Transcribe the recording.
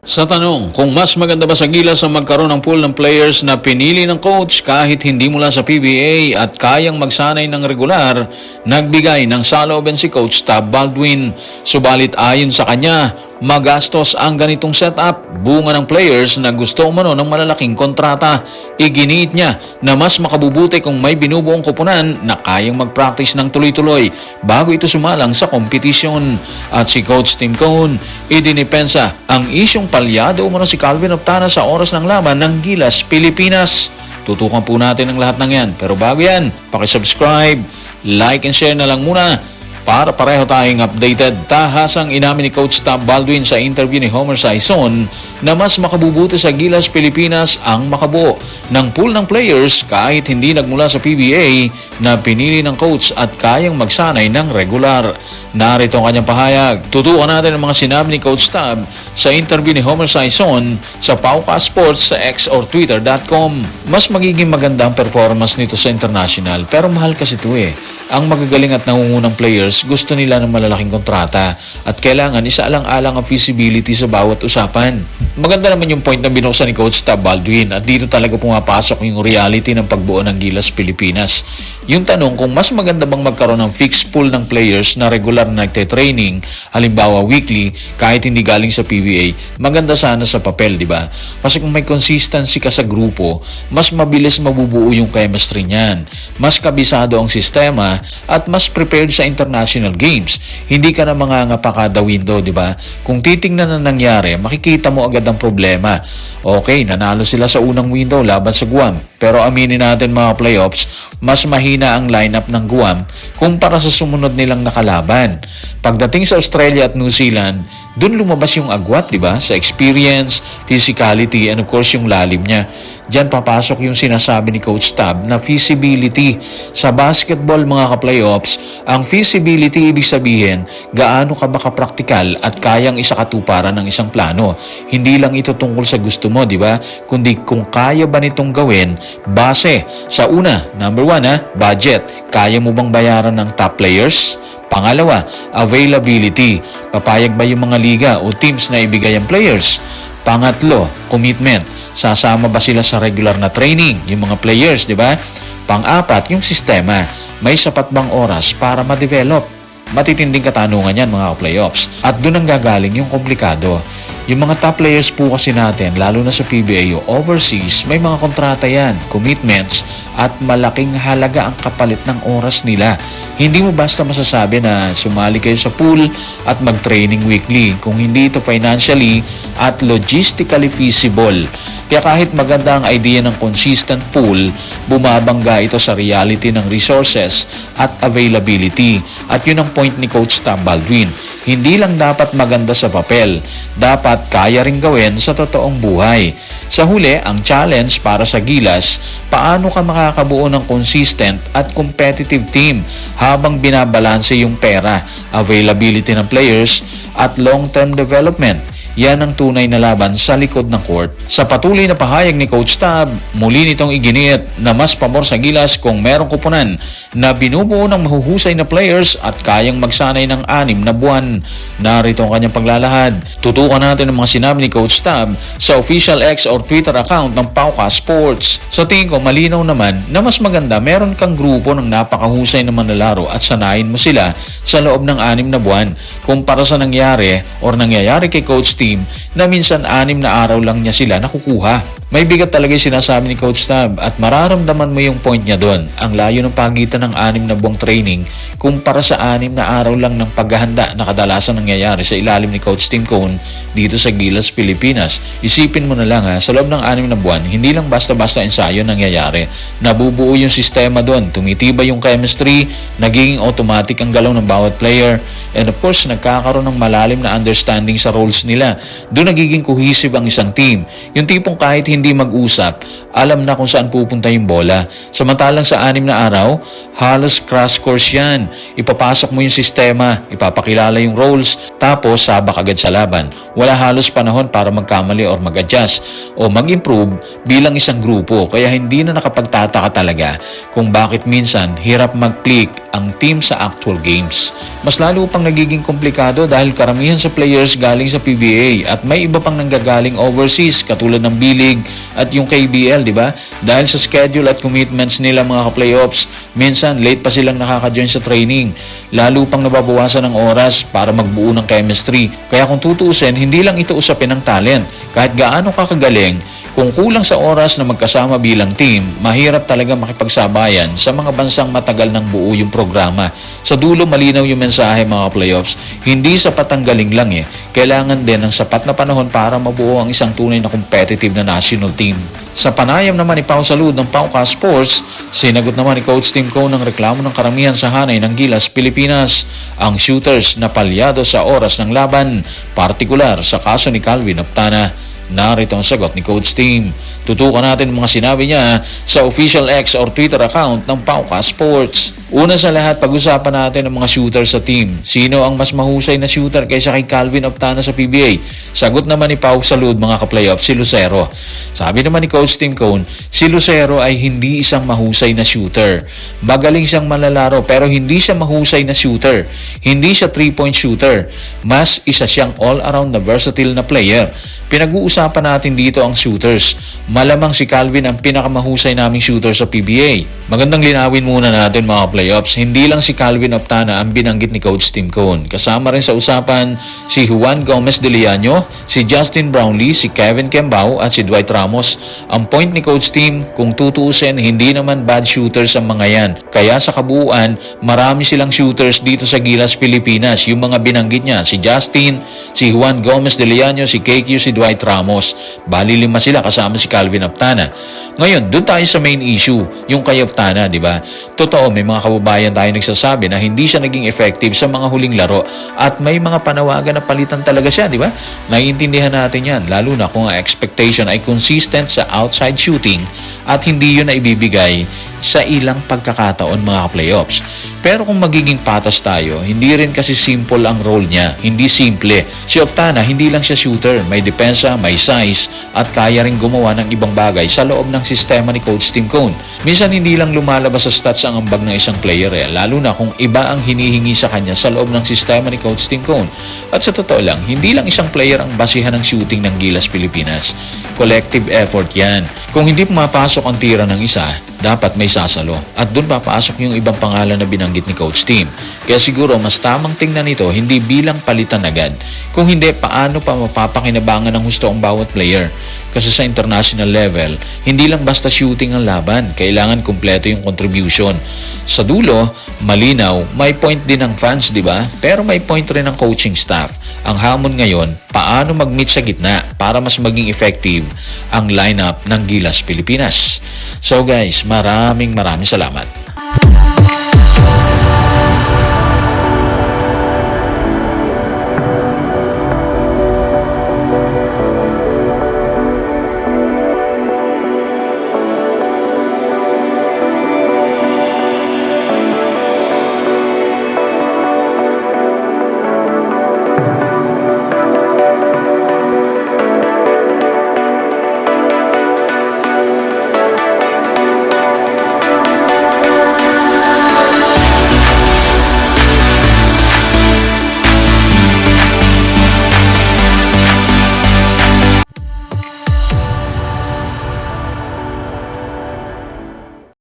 Sa tanong kung mas maganda ba sa Gilas ang magkaroon ng pool ng players na pinili ng coach kahit hindi mula sa PBA at kayang magsanay ng regular, nagbigay ng salooban si Coach Tab Baldwin. Subalit ayon sa kanya, magastos ang ganitong setup, bunga ng players na gusto umano ng malalaking kontrata. Iginiit niya na mas makabubuti kung may binubuong koponan na kayang mag-practice ng tuloy-tuloy bago ito sumalang sa kompetisyon. At si Coach Tim Cone, idinipensa ang isyong palyado umano si Calvin Optana sa oras ng laban ng Gilas, Pilipinas. Tutukan po natin ang lahat ng yan. Pero bago yan, pakisubscribe, like and share na lang muna para pareho tayong updated. Tahasang inamin ni Coach Tab Baldwin sa interview ni Homer Saison na mas makabubuti sa Gilas, Pilipinas ang makabuo ng pool ng players kahit hindi nagmula sa PBA na pinili ng coach at kayang magsanay ng regular. Narito ang kanyang pahayag. Tutukan natin ang mga sinabi ni Coach Tab sa interview ni Homer Saison sa Pauka Sports sa X or Twitter.com. Mas magiging maganda ang performance nito sa international pero mahal kasi ito eh. Ang magagaling at nangungunang players gusto nila ng malalaking kontrata at kailangan isaalang-alang ang feasibility sa bawat usapan. Maganda naman yung point na binuksan ni Coach Tab Baldwin at dito talaga pumapasok yung reality ng pagbuo ng Gilas, Pilipinas. Yung tanong kung mas maganda bang magkaroon ng fixed pool ng players na regular na nagte-training, halimbawa weekly, kahit hindi galing sa PBA, maganda sana sa papel, di ba? Kasi kung may consistency ka sa grupo, mas mabilis mabubuo yung chemistry niyan. Mas kabisado ang sistema at mas prepared sa international games. Hindi ka na mangangapa kada window, di ba? Kung titingnan na nangyari, makikita mo agad ang problema. Okay, nanalo sila sa unang window laban sa Guam. Pero aminin natin mga playoffs, mas mahina ang lineup ng Guam kumpara sa sumunod nilang nakalaban. Pagdating sa Australia at New Zealand, dun lumabas yung agwat, di ba? Sa experience, physicality, and of course yung lalim niya. Diyan papasok yung sinasabi ni Coach Tab na feasibility. Sa basketball mga ka-playoffs, ang feasibility ibig sabihin gaano ka ba kapraktikal at kayang isakatuparan ng isang plano. Hindi lang ito tungkol sa gusto mo, di ba? Kundi kung kaya ba nitong gawin base sa una, number one budget. Kaya mo bang bayaran ng top players? Pangalawa, availability. Papayag ba yung mga liga o teams na ibigay ang players? Pangatlo, commitment. Sasama ba sila sa regular na training, yung mga players, di ba? Pang-apat, yung sistema. May sapat bang oras para ma-develop? Matitinding katanungan yan mga playoffs. At doon ang gagaling yung komplikado. Yung mga top players po kasi natin, lalo na sa PBA o overseas, may mga kontrata yan, commitments, at malaking halaga ang kapalit ng oras nila. Hindi mo basta masasabi na sumali kayo sa pool at mag-training weekly kung hindi ito financially at logistically feasible. Kaya kahit maganda ang idea ng consistent pool, bumabangga ito sa reality ng resources at availability. At yun ang point ni Coach Tab Baldwin. Hindi lang dapat maganda sa papel, dapat kaya rin gawin sa totoong buhay. Sa huli, ang challenge para sa Gilas, paano ka makakabuo ng consistent at competitive team habang binabalanse yung pera, availability ng players at long-term development. Yan ang tunay na laban sa likod ng court. Sa patuloy na pahayag ni Coach Tab, muli nitong iginiit na mas pabor sa Gilas kung merong kupunan na binubuo ng mahuhusay na players at kayang magsanay ng 6 na buwan. Narito ang kanyang paglalahad. Tutukan natin ang mga sinabi ni Coach Tab sa official X or Twitter account ng Pauka Sports. Sa tingin ko, malinaw naman na mas maganda meron kang grupo ng napakahusay na manlalaro at sanayin mo sila sa loob ng 6 na buwan kumpara sa nangyari or nangyayari kay Coach T na minsan 6 na araw lang niya sila nakukuha. May bigat talaga yung sinasabi ni Coach Tab at mararamdaman mo yung point niya doon. Ang layo ng pagitan ng 6 na buwang training kumpara sa 6 na araw lang ng paghahanda na kadalasan nangyayari sa ilalim ni Coach Tim Cone dito sa Gilas, Pilipinas. Isipin mo na lang sa loob ng 6 na buwan, hindi lang basta-basta ensayo nangyayari. Nabubuo yung sistema doon, tumitibay yung chemistry, nagiging automatic ang galaw ng bawat player, and of course, nagkakaroon ng malalim na understanding sa roles nila. Doon nagiging cohesive ang isang team. Yung tipong kahit hindi mag-usap, alam na kung saan pupunta yung bola. Samantalang sa 6 na araw, halos crash course yan. Ipapasok mo yung sistema, ipapakilala yung roles, tapos sabak agad sa laban. Wala halos panahon para magkamali or mag-adjust o mag-improve bilang isang grupo. Kaya hindi na nakapagtataka talaga kung bakit minsan hirap mag-click ang team sa actual games. Mas lalo pang nagiging komplikado dahil karamihan sa players galing sa PBA at may iba pang nanggagaling overseas katulad ng B-League at yung KBL, di ba? Dahil sa schedule at commitments nila mga ka-playoffs, minsan late pa silang nakaka-join sa training. Lalo pang nababawasan ng oras para magbuo ng chemistry. Kaya kung tutuusin, hindi lang ito usapin ng talent. Kahit gaano ka kagaling, kung kulang sa oras na magkasama bilang team, mahirap talaga makipagsabayan sa mga bansang matagal ng buo yung programa. Sa dulo, malinaw yung mensahe mga playoffs, hindi sapat ang galing lang Kailangan din ng sapat na panahon para mabuo ang isang tunay na competitive na national team. Sa panayam naman ni Pau Salud ng Pauka Sports, sinagot naman ni Coach Tim Cone ng reklamo ng karamihan sa hanay ng Gilas, Pilipinas. Ang shooters na palyado sa oras ng laban, partikular sa kaso ni Calvin Optana. Narito ang sagot ni Coach Tim. Tutukan natin mga sinabi niya sa official X or Twitter account ng Pauka Sports. Una sa lahat, pag-usapan natin ang mga shooter sa team. Sino ang mas mahusay na shooter kaysa kay Calvin Optana sa PBA? Sagot naman ni Pau Salud mga ka-playoff, si Lucero. Sabi naman ni Coach Tim Cone, si Lucero ay hindi isang mahusay na shooter. Magaling siyang malalaro pero hindi siya mahusay na shooter. Hindi siya 3-point shooter. Mas isa siyang all-around na versatile na player. Pinag-uusapan natin dito ang shooters. Malamang si Calvin ang pinakamahusay naming shooter sa PBA. Magandang linawin muna natin mga playoffs. Hindi lang si Calvin Optana ang binanggit ni Coach Tim Cone. Kasama rin sa usapan si Juan Gomez de Leaño, si Justin Brownlee, si Kevin Kembao at si Dwight Ramos. Ang point ni Coach Tim, kung tutuusin, hindi naman bad shooters ang mga yan. Kaya sa kabuuan, marami silang shooters dito sa Gilas, Pilipinas. Yung mga binanggit niya, si Justin, si Juan Gomez de Leaño, si KQ, si Dwight Ramos. Bali 5 sila kasama si Calvin Optana. Ngayon, doon tayo sa main issue, yung kay Optana, di ba? Totoo, may mga kababayan tayo nagsasabi na hindi siya naging effective sa mga huling laro at may mga panawagan na palitan talaga siya, di ba? Naiintindihan natin yan, lalo na kung ang expectation ay consistent sa outside shooting at hindi yun na ibibigay sa ilang pagkakataon mga playoffs. Pero kung magiging patas tayo, hindi rin kasi simple ang role niya. Hindi simple. Si Optana, hindi lang siya shooter. May depensa, may size, at kaya rin gumawa ng ibang bagay sa loob ng sistema ni Coach Tim Cone. Minsan hindi lang lumalabas sa stats ang ambag ng isang player lalo na kung iba ang hinihingi sa kanya sa loob ng sistema ni Coach Tim Cone. At sa totoo lang, hindi lang isang player ang basihan ng shooting ng Gilas, Pilipinas. Collective effort yan. Kung hindi pumapasok ang tira ng isa, dapat may sasalo. At doon papasok yung ibang pangalan na binanggit ni Coach Tim. Kaya siguro mas tamang tingnan ito hindi bilang palitan agad. Kung hindi, paano pa mapapakinabangan ng husto ang bawat player? Kasi sa international level, hindi lang basta shooting ang laban. Kailangan kumpleto yung contribution. Sa dulo, malinaw, may point din ng fans, di ba? Pero may point rin ng coaching staff. Ang hamon ngayon, paano mag-meet sa gitna para mas maging effective ang lineup ng Gilas, Pilipinas. So guys, maraming salamat.